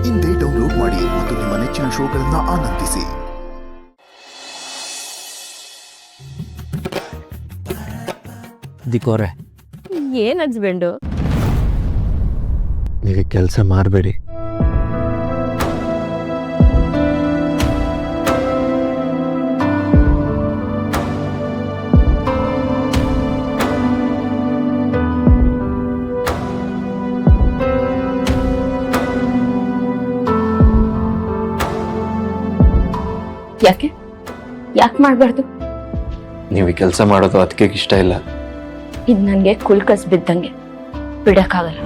ಇಂದೇ ಡೌನ್ಲೋಡ್ ಮಾಡಿ ಮತ್ತು ನಿಮ್ಮ ನೆಚ್ಚಿನ ಶೋಗಳನ್ನು ಆನಂದಿಸಿ. ದಿಕ್ಕೋರೆ, ಏನ್ ಹಸ್ಬೆಂಡು? ನೀವು ಕೆಲಸ ಮಾಡಬೇಡಿ. ಯಾಕೆ ಮಾಡ್ಬಾರ್ದು? ನೀವು ಕೆಲಸ ಮಾಡೋದು ಅದಕ್ಕೆ ಇಷ್ಟ ಇಲ್ಲ. ಇದು ನನಗೆ ಕುಲ್ಕಸ್ ಬಿದ್ದಂಗೆ, ಬಿಡಕ್ಕಾಗಲ್ಲ.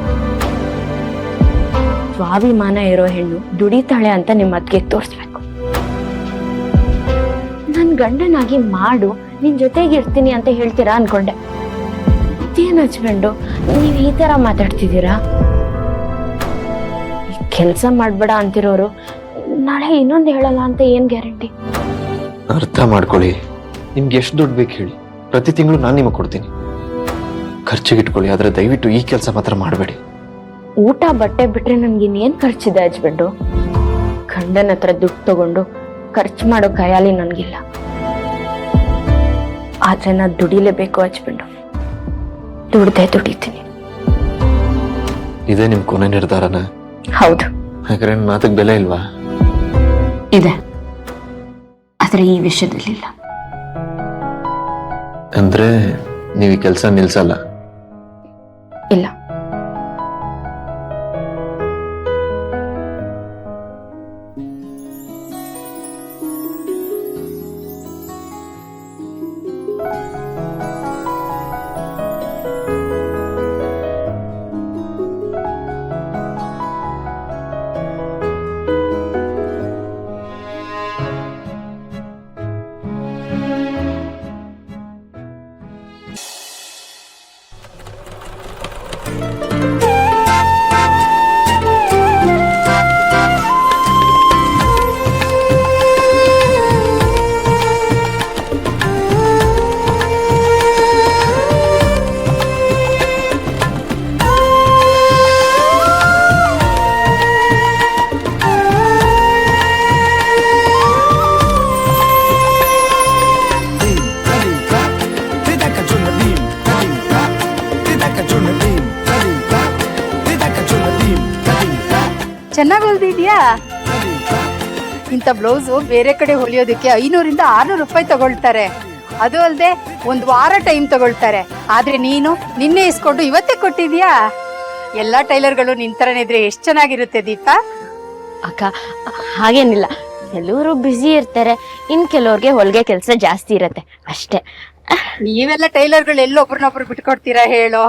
ಸ್ವಾಭಿಮಾನ ಇರೋ ಹೆಣ್ಣು ದುಡಿತಾಳೆ ಅಂತ ನಿಮ್ಮ ಅತ್ತಿಗೆ ತೋರಿಸ್ಬೇಕು. ನನ್ ಗಂಡನಾಗಿ ಮಾಡು, ನಿನ್ ಜೊತೆಗೆ ಇರ್ತೀನಿ ಅಂತ ಹೇಳ್ತೀರಾ ಅನ್ಕೊಂಡೆ. ಇದೇನ್ ಹಸ್ಬೆಂಡು, ನೀವ್ ಈ ತರ ಮಾತಾಡ್ತಿದ್ದೀರಾ? ಕೆಲ್ಸ ಮಾಡ್ಬೇಡ ಅಂತಿರೋರು ನಾಳೆ ಇನ್ನೊಂದು ಹೇಳಲ್ಲ ಅಂತ ಏನ್ ಗ್ಯಾರಂಟಿ? ಅರ್ಥ ಮಾಡ್ಕೊಳ್ಳಿ. ನಿಮ್ಗೆ ಎಷ್ಟು ದುಡ್ಡು ಬೇಕು ಹೇಳಿ, ಪ್ರತಿ ತಿಂಗಳು ನಾನು ನಿಮಗೆ ಕೊಡ್ತೀನಿ. ಖರ್ಚಿಗೆ ಇಟ್ಕೊಳ್ಳಿ, ಆದ್ರೆ ದಯವಿಟ್ಟು ಈ ಕೆಲಸ ಮಾತ್ರ ಮಾಡಬೇಡಿ. ಊಟ ಬಟ್ಟೆ ಬಿಟ್ರೆ ನನ್ಗೆ ಇನ್ನೇನ್ ಖರ್ಚಿದೆ ಹಸ್ಬೆಂಡು? ಗಂಡನ ಹತ್ರ ದುಡ್ಡು ತಗೊಂಡು ಖರ್ಚು ಮಾಡೋ ಕಯಾಲಿ ನನ್ಗಿಲ್ಲ. ಆದ್ರೆ ನಾ ದುಡಿಲೇಬೇಕು ಹಸ್ಬೆಂಡು. ದುಡಿತೀನಿ. ಇದೇ ನಿಮ್ ಕೊನೆ ನಿರ್ಧಾರನ? ಹೌದು. ಹಾಗಾದ್ರೆ ನನ್ನ ಮಾತಿಗೆ ಬೆಲೆ ಇಲ್ವಾ? ಇದೆ, ಆದ್ರೆ ಈ ವಿಷಯದಲ್ಲಿಲ್ಲ. ಅಂದ್ರೆ ನೀವು ಈ ಕೆಲಸ ನಿಲ್ಸಲ್ಲ? ಇಲ್ಲ. ಚೆನ್ನಾಗಿ ಹೊಲ್ದಿದ್ಯಾ? ಇಂಥ ಬ್ಲೌಸು ಬೇರೆ ಕಡೆ ಹೊಲಿಯೋದಕ್ಕೆ 500 - 600 ರೂಪಾಯಿ ತಗೊಳ್ತಾರೆ. ಅದು ಅಲ್ಲದೆ ಒಂದು ವಾರ ಟೈಮ್ ತಗೊಳ್ತಾರೆ. ಆದ್ರೆ ನೀನು ನಿನ್ನೆ ಇಸ್ಕೊಂಡು ಇವತ್ತೇ ಕೊಟ್ಟಿದ್ಯಾ? ಎಲ್ಲಾ ಟೈಲರ್ಗಳು ನಿಂತರನೇ ಇದ್ರೆ ಎಷ್ಟು ಚೆನ್ನಾಗಿರುತ್ತೆ ದೀಪಾ. ಅಕ್ಕ, ಹಾಗೇನಿಲ್ಲ. ಕೆಲವರು ಬ್ಯುಸಿ ಇರ್ತಾರೆ, ಇನ್ ಕೆಲವ್ರಿಗೆ ಹೊಲಿಗೆ ಕೆಲಸ ಜಾಸ್ತಿ ಇರತ್ತೆ ಅಷ್ಟೇ. ನೀವೆಲ್ಲ ಟೈಲರ್ಗಳು ಎಲ್ಲೊಬ್ರನ್ನೊಬ್ರು ಬಿಟ್ಕೊಡ್ತೀರಾ ಹೇಳೋ?